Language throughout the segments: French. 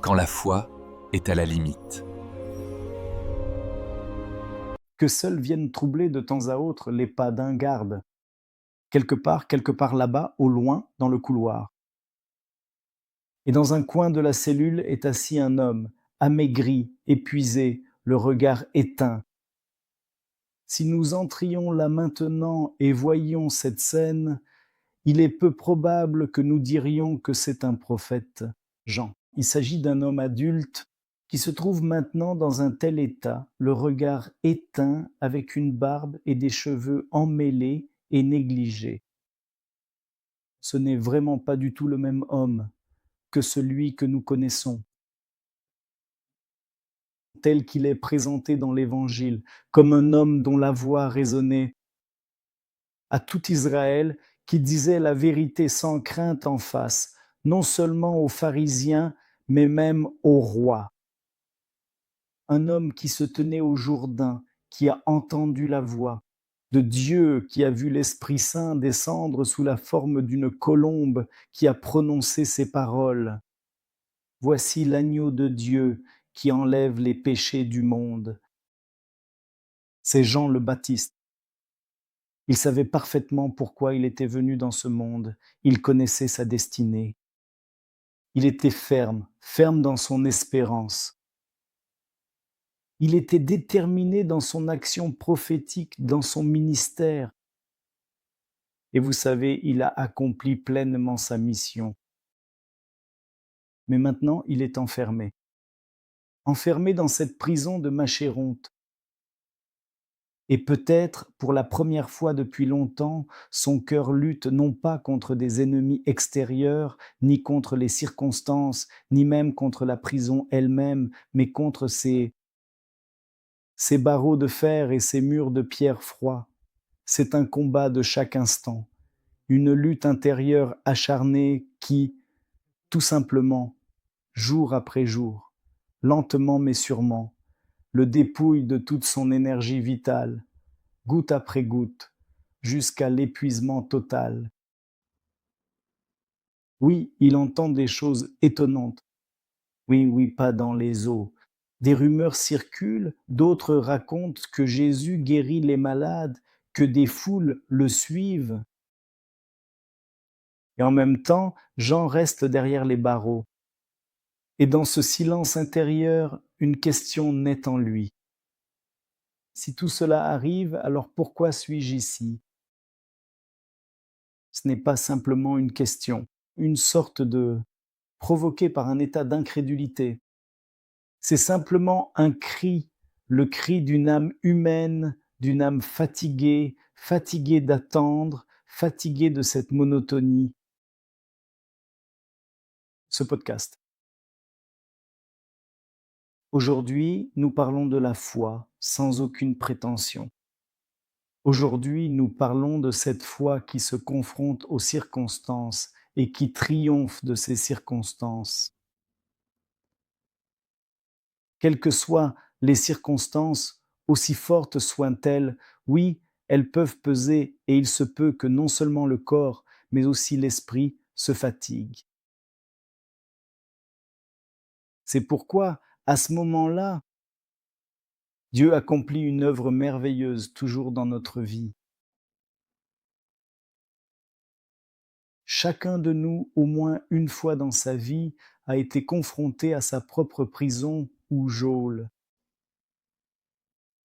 quand la foi est à la limite. Que seuls viennent troubler de temps à autre les pas d'un garde, quelque part là-bas, au loin, dans le couloir. Et dans un coin de la cellule est assis un homme, amaigri, épuisé, le regard éteint. Si nous entrions là maintenant et voyions cette scène, il est peu probable que nous dirions que c'est un prophète, Jean. Il s'agit d'un homme adulte qui se trouve maintenant dans un tel état, le regard éteint, avec une barbe et des cheveux emmêlés et négligés. Ce n'est vraiment pas du tout le même homme que celui que nous connaissons, tel qu'il est présenté dans l'Évangile, comme un homme dont la voix résonnait à tout Israël, qui disait la vérité sans crainte en face, non seulement aux pharisiens, mais même au roi. Un homme qui se tenait au Jourdain, qui a entendu la voix de Dieu, qui a vu l'Esprit Saint descendre sous la forme d'une colombe, qui a prononcé ces paroles. Voici l'agneau de Dieu qui enlève les péchés du monde. C'est Jean le Baptiste. Il savait parfaitement pourquoi il était venu dans ce monde. Il connaissait sa destinée. Il était ferme, ferme dans son espérance. Il était déterminé dans son action prophétique, dans son ministère. Et vous savez, il a accompli pleinement sa mission. Mais maintenant, il est enfermé. Enfermé dans cette prison de Machéronte. Et peut-être, pour la première fois depuis longtemps, son cœur lutte non pas contre des ennemis extérieurs, ni contre les circonstances, ni même contre la prison elle-même, mais contre ces barreaux de fer et ces murs de pierre froids. C'est un combat de chaque instant, une lutte intérieure acharnée qui, tout simplement, jour après jour, lentement mais sûrement, le dépouille de toute son énergie vitale, goutte après goutte, jusqu'à l'épuisement total. Oui, il entend des choses étonnantes. Oui, oui, pas dans les eaux. Des rumeurs circulent, d'autres racontent que Jésus guérit les malades, que des foules le suivent. Et en même temps, Jean reste derrière les barreaux. Et dans ce silence intérieur, une question naît en lui. Si tout cela arrive, alors pourquoi suis-je ici? Ce n'est pas simplement une question, une sorte de provoquée par un état d'incrédulité. C'est simplement un cri, le cri d'une âme humaine, d'une âme fatiguée, fatiguée d'attendre, fatiguée de cette monotonie. Ce podcast. Aujourd'hui, nous parlons de la foi sans aucune prétention. Aujourd'hui, nous parlons de cette foi qui se confronte aux circonstances et qui triomphe de ces circonstances. Quelles que soient les circonstances, aussi fortes soient-elles, oui, elles peuvent peser et il se peut que non seulement le corps, mais aussi l'esprit se fatigue. C'est pourquoi, à ce moment-là, Dieu accomplit une œuvre merveilleuse toujours dans notre vie. Chacun de nous, au moins une fois dans sa vie, a été confronté à sa propre prison ou geôle.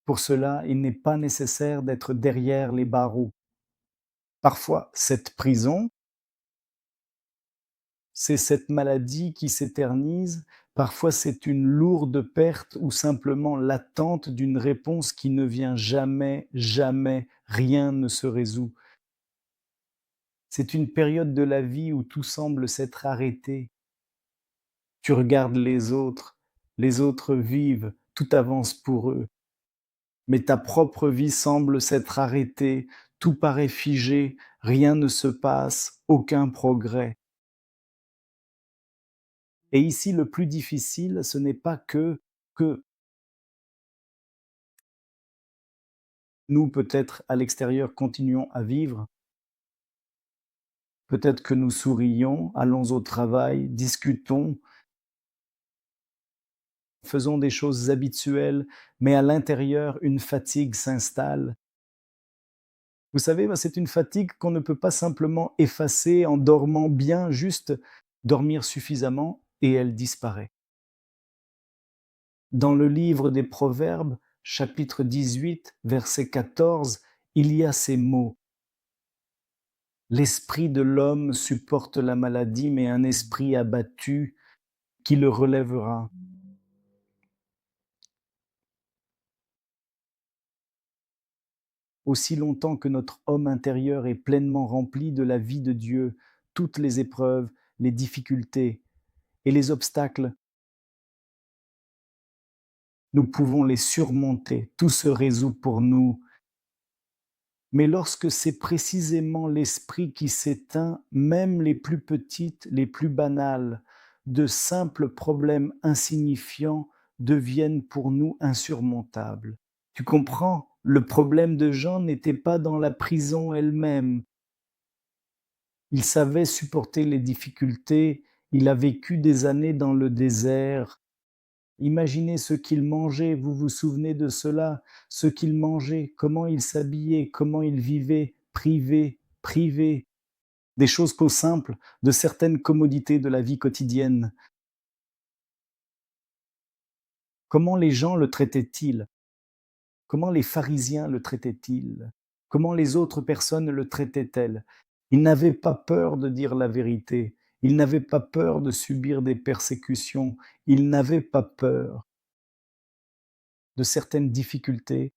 Pour cela, il n'est pas nécessaire d'être derrière les barreaux. Parfois, cette prison, c'est cette maladie qui s'éternise, parfois c'est une lourde perte ou simplement l'attente d'une réponse qui ne vient jamais, jamais, rien ne se résout. C'est une période de la vie où tout semble s'être arrêté. Tu regardes les autres vivent, tout avance pour eux. Mais ta propre vie semble s'être arrêtée, tout paraît figé, rien ne se passe, aucun progrès. Et ici, le plus difficile, ce n'est pas que nous, peut-être à l'extérieur, continuons à vivre. Peut-être que nous sourions, allons au travail, discutons, faisons des choses habituelles, mais à l'intérieur, une fatigue s'installe. Vous savez, c'est une fatigue qu'on ne peut pas simplement effacer en dormant bien, juste dormir suffisamment et elle disparaît. Dans le livre des Proverbes, chapitre 18, verset 14, il y a ces mots. L'esprit de l'homme supporte la maladie, mais un esprit abattu, qui le relèvera? Aussi longtemps que notre homme intérieur est pleinement rempli de la vie de Dieu, toutes les épreuves, les difficultés et les obstacles, nous pouvons les surmonter. Tout se résout pour nous. Mais lorsque c'est précisément l'esprit qui s'éteint, même les plus petites, les plus banales, de simples problèmes insignifiants deviennent pour nous insurmontables. Tu comprends? Le problème de Jean n'était pas dans la prison elle-même. Il savait supporter les difficultés, il a vécu des années dans le désert. Imaginez ce qu'il mangeait, vous vous souvenez de cela? Ce qu'il mangeait, comment il s'habillait, comment il vivait, privé, des choses qu'au simple, de certaines commodités de la vie quotidienne. Comment les gens le traitaient-ils? Comment les pharisiens le traitaient-ils? Comment les autres personnes le traitaient-elles? Il n'avait pas peur de dire la vérité, il n'avait pas peur de subir des persécutions, il n'avait pas peur de certaines difficultés.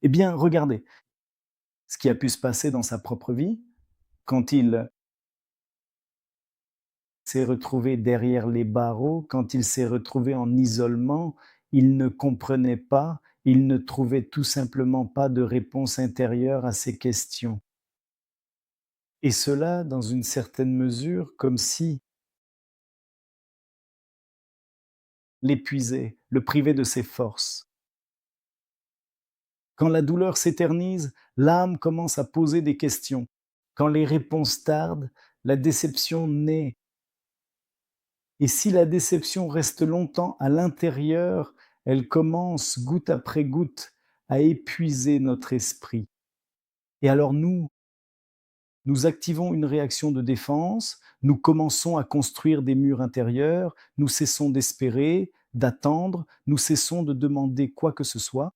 Eh bien, regardez ce qui a pu se passer dans sa propre vie quand il s'est retrouvé derrière les barreaux, quand il s'est retrouvé en isolement, il ne comprenait pas, il ne trouvait tout simplement pas de réponse intérieure à ses questions. Et cela, dans une certaine mesure, comme si l'épuisait, le privait de ses forces. Quand la douleur s'éternise, l'âme commence à poser des questions. Quand les réponses tardent, la déception naît. Et si la déception reste longtemps à l'intérieur, elle commence, goutte après goutte, à épuiser notre esprit. Et alors nous activons une réaction de défense, nous commençons à construire des murs intérieurs, nous cessons d'espérer, d'attendre, nous cessons de demander quoi que ce soit.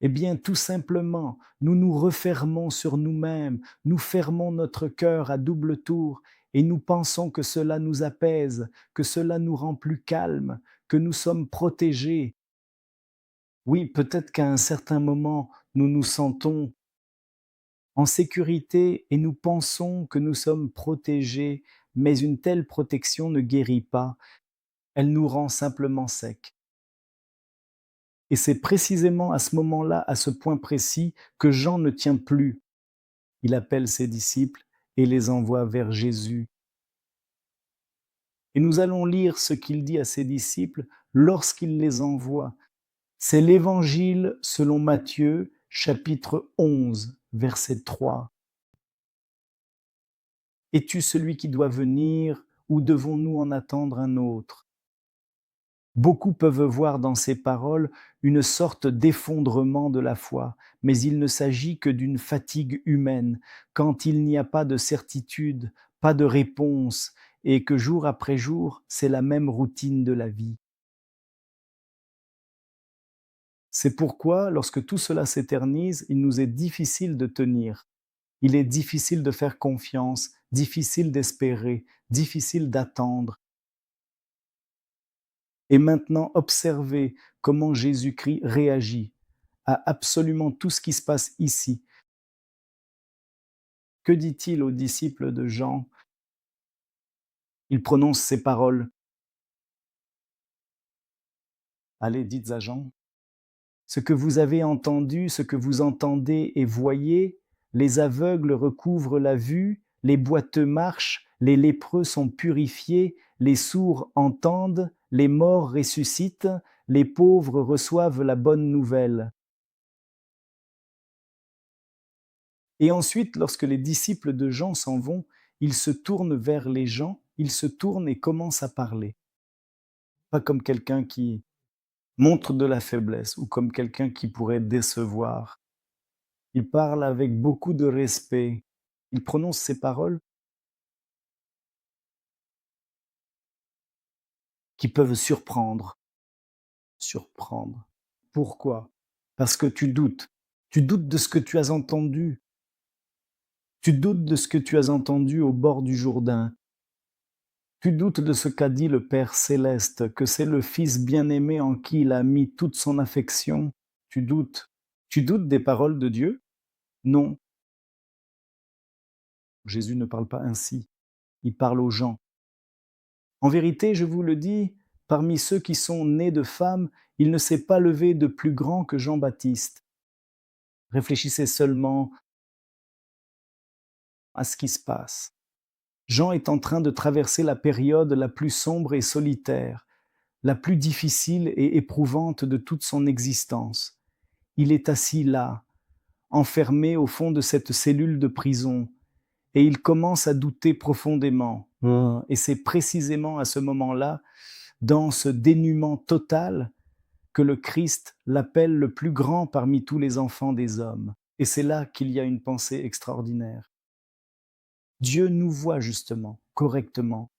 Eh bien, tout simplement, nous nous refermons sur nous-mêmes, nous fermons notre cœur à double tour et nous pensons que cela nous apaise, que cela nous rend plus calmes, que nous sommes protégés. Oui, peut-être qu'à un certain moment, nous nous sentons en sécurité et nous pensons que nous sommes protégés, mais une telle protection ne guérit pas, elle nous rend simplement secs. Et c'est précisément à ce moment-là, à ce point précis, que Jean ne tient plus. Il appelle ses disciples et les envoie vers Jésus. Et nous allons lire ce qu'il dit à ses disciples lorsqu'il les envoie. C'est l'Évangile selon Matthieu, chapitre 11, verset 3. Es-tu celui qui doit venir ou devons-nous en attendre un autre? Beaucoup peuvent voir dans ces paroles une sorte d'effondrement de la foi, mais il ne s'agit que d'une fatigue humaine, quand il n'y a pas de certitude, pas de réponse, et que jour après jour, c'est la même routine de la vie. C'est pourquoi, lorsque tout cela s'éternise, il nous est difficile de tenir. Il est difficile de faire confiance, difficile d'espérer, difficile d'attendre. Et maintenant, observez comment Jésus-Christ réagit à absolument tout ce qui se passe ici. Que dit-il aux disciples de Jean? Il prononce ces paroles. Allez, dites à Jean. Ce que vous avez entendu, ce que vous entendez et voyez, les aveugles recouvrent la vue, les boiteux marchent, les lépreux sont purifiés, les sourds entendent, les morts ressuscitent, les pauvres reçoivent la bonne nouvelle. Et ensuite, lorsque les disciples de Jean s'en vont, ils se tournent vers les gens, ils se tournent et commencent à parler. Pas comme quelqu'un qui montre de la faiblesse ou comme quelqu'un qui pourrait décevoir. Il parle avec beaucoup de respect. Il prononce ces paroles qui peuvent surprendre. Surprendre. Pourquoi? Parce que tu doutes. Tu doutes de ce que tu as entendu. Tu doutes de ce que tu as entendu au bord du Jourdain. Tu doutes de ce qu'a dit le Père céleste, que c'est le Fils bien-aimé en qui il a mis toute son affection. Tu doutes. Tu doutes des paroles de Dieu? Non, Jésus ne parle pas ainsi. Il parle aux gens. En vérité, je vous le dis, parmi ceux qui sont nés de femmes, il ne s'est pas levé de plus grand que Jean-Baptiste. Réfléchissez seulement à ce qui se passe. Jean est en train de traverser la période la plus sombre et solitaire, la plus difficile et éprouvante de toute son existence. Il est assis là, enfermé au fond de cette cellule de prison, et il commence à douter profondément. Et c'est précisément à ce moment-là, dans ce dénuement total, que le Christ l'appelle le plus grand parmi tous les enfants des hommes. Et c'est là qu'il y a une pensée extraordinaire. Dieu nous voit justement, correctement.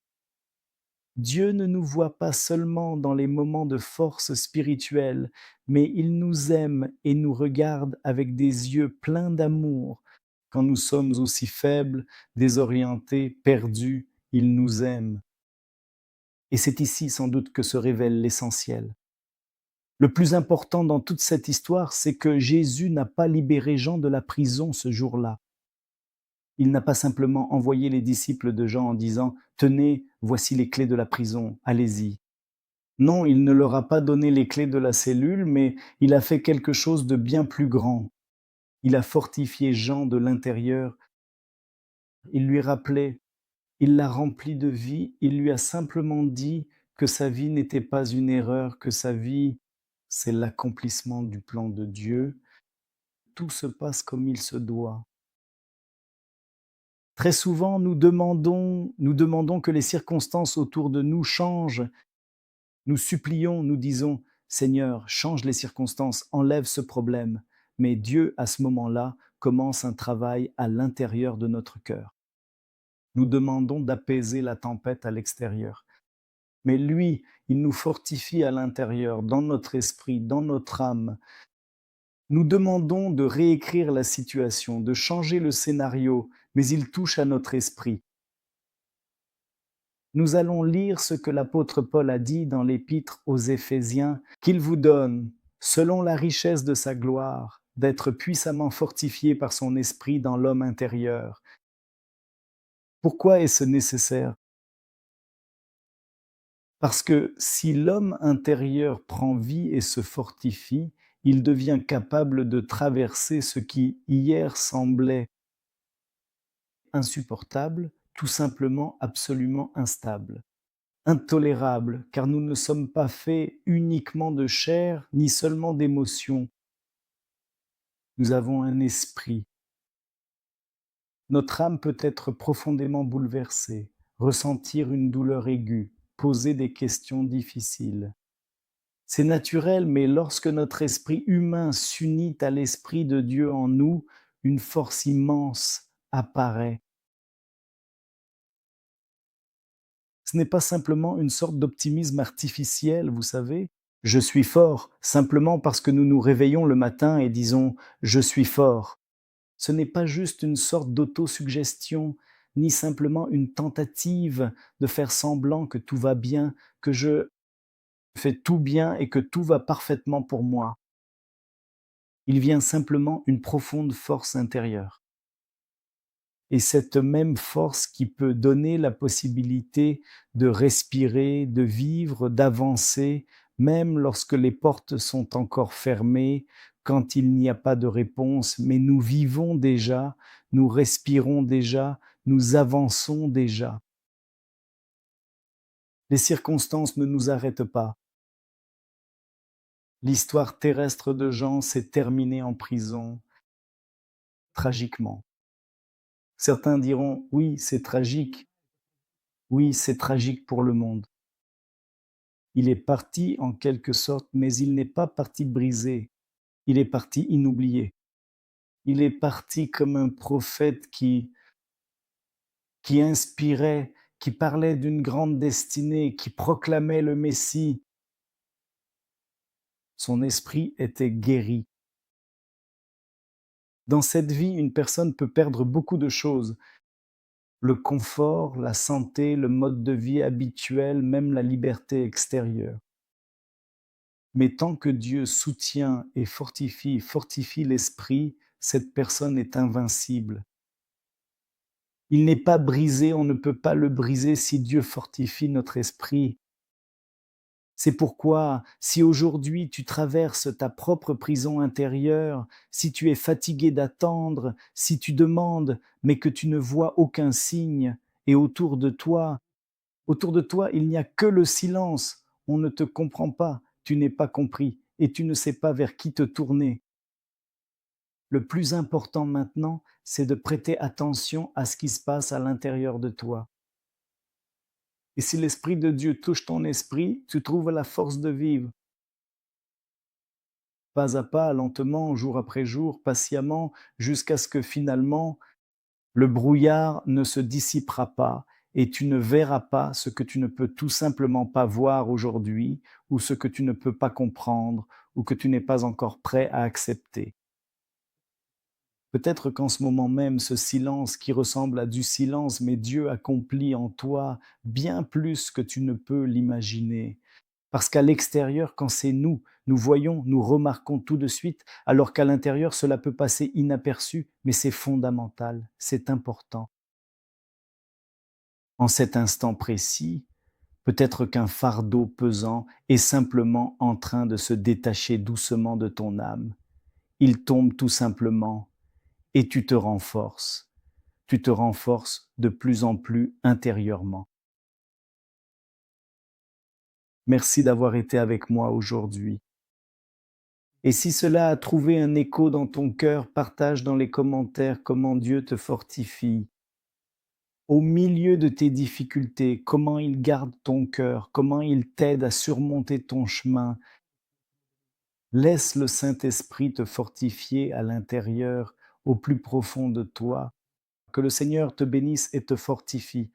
Dieu ne nous voit pas seulement dans les moments de force spirituelle, mais il nous aime et nous regarde avec des yeux pleins d'amour. Quand nous sommes aussi faibles, désorientés, perdus, il nous aime. Et c'est ici sans doute que se révèle l'essentiel. Le plus important dans toute cette histoire, c'est que Jésus n'a pas libéré Jean de la prison ce jour-là. Il n'a pas simplement envoyé les disciples de Jean en disant « Tenez, voici les clés de la prison, allez-y ». Non, il ne leur a pas donné les clés de la cellule, mais il a fait quelque chose de bien plus grand. Il a fortifié Jean de l'intérieur. Il lui rappelait, il l'a rempli de vie, il lui a simplement dit que sa vie n'était pas une erreur, que sa vie, c'est l'accomplissement du plan de Dieu. Tout se passe comme il se doit. Très souvent, nous demandons que les circonstances autour de nous changent. Nous supplions, nous disons, Seigneur, change les circonstances, enlève ce problème. Mais Dieu, à ce moment-là, commence un travail à l'intérieur de notre cœur. Nous demandons d'apaiser la tempête à l'extérieur. Mais lui, il nous fortifie à l'intérieur, dans notre esprit, dans notre âme. Nous demandons de réécrire la situation, de changer le scénario, mais il touche à notre esprit. Nous allons lire ce que l'apôtre Paul a dit dans l'épître aux Éphésiens, qu'il vous donne, selon la richesse de sa gloire, d'être puissamment fortifié par son esprit dans l'homme intérieur. Pourquoi est-ce nécessaire? Parce que si l'homme intérieur prend vie et se fortifie, il devient capable de traverser ce qui hier semblait insupportable, tout simplement absolument instable. Intolérable, car nous ne sommes pas faits uniquement de chair, ni seulement d'émotions. Nous avons un esprit. Notre âme peut être profondément bouleversée, ressentir une douleur aiguë, poser des questions difficiles. C'est naturel, mais lorsque notre esprit humain s'unit à l'esprit de Dieu en nous, une force immense apparaît. Ce n'est pas simplement une sorte d'optimisme artificiel, vous savez. Je suis fort, simplement parce que nous nous réveillons le matin et disons je suis fort. Ce n'est pas juste une sorte d'autosuggestion, ni simplement une tentative de faire semblant que tout va bien, que je fais tout bien et que tout va parfaitement pour moi. Il vient simplement une profonde force intérieure. Et cette même force qui peut donner la possibilité de respirer, de vivre, d'avancer, même lorsque les portes sont encore fermées, quand il n'y a pas de réponse, mais nous vivons déjà, nous respirons déjà, nous avançons déjà. Les circonstances ne nous arrêtent pas. L'histoire terrestre de Jean s'est terminée en prison, tragiquement. Certains diront, oui, c'est tragique pour le monde. Il est parti en quelque sorte, mais il n'est pas parti brisé. Il est parti inoublié. Il est parti comme un prophète qui inspirait, qui parlait d'une grande destinée, qui proclamait le Messie. Son esprit était guéri. Dans cette vie, une personne peut perdre beaucoup de choses. Le confort, la santé, le mode de vie habituel, même la liberté extérieure. Mais tant que Dieu soutient et fortifie l'esprit, cette personne est invincible. Il n'est pas brisé, on ne peut pas le briser si Dieu fortifie notre esprit. C'est pourquoi, si aujourd'hui tu traverses ta propre prison intérieure, si tu es fatigué d'attendre, si tu demandes, mais que tu ne vois aucun signe, et autour de toi, il n'y a que le silence, on ne te comprend pas, tu n'es pas compris, et tu ne sais pas vers qui te tourner. Le plus important maintenant, c'est de prêter attention à ce qui se passe à l'intérieur de toi. Et si l'Esprit de Dieu touche ton esprit, tu trouves la force de vivre. Pas à pas, lentement, jour après jour, patiemment, jusqu'à ce que finalement, le brouillard ne se dissipera pas et tu ne verras pas ce que tu ne peux tout simplement pas voir aujourd'hui ou ce que tu ne peux pas comprendre ou que tu n'es pas encore prêt à accepter. Peut-être qu'en ce moment même, ce silence qui ressemble à du silence, mais Dieu accomplit en toi bien plus que tu ne peux l'imaginer. Parce qu'à l'extérieur, quand c'est nous, nous voyons, nous remarquons tout de suite, alors qu'à l'intérieur, cela peut passer inaperçu, mais c'est fondamental, c'est important. En cet instant précis, peut-être qu'un fardeau pesant est simplement en train de se détacher doucement de ton âme. Il tombe tout simplement et tu te renforces de plus en plus intérieurement. Merci d'avoir été avec moi aujourd'hui. Et si cela a trouvé un écho dans ton cœur, partage dans les commentaires comment Dieu te fortifie. Au milieu de tes difficultés, comment il garde ton cœur, comment il t'aide à surmonter ton chemin. Laisse le Saint-Esprit te fortifier à l'intérieur, au plus profond de toi. Que le Seigneur te bénisse et te fortifie.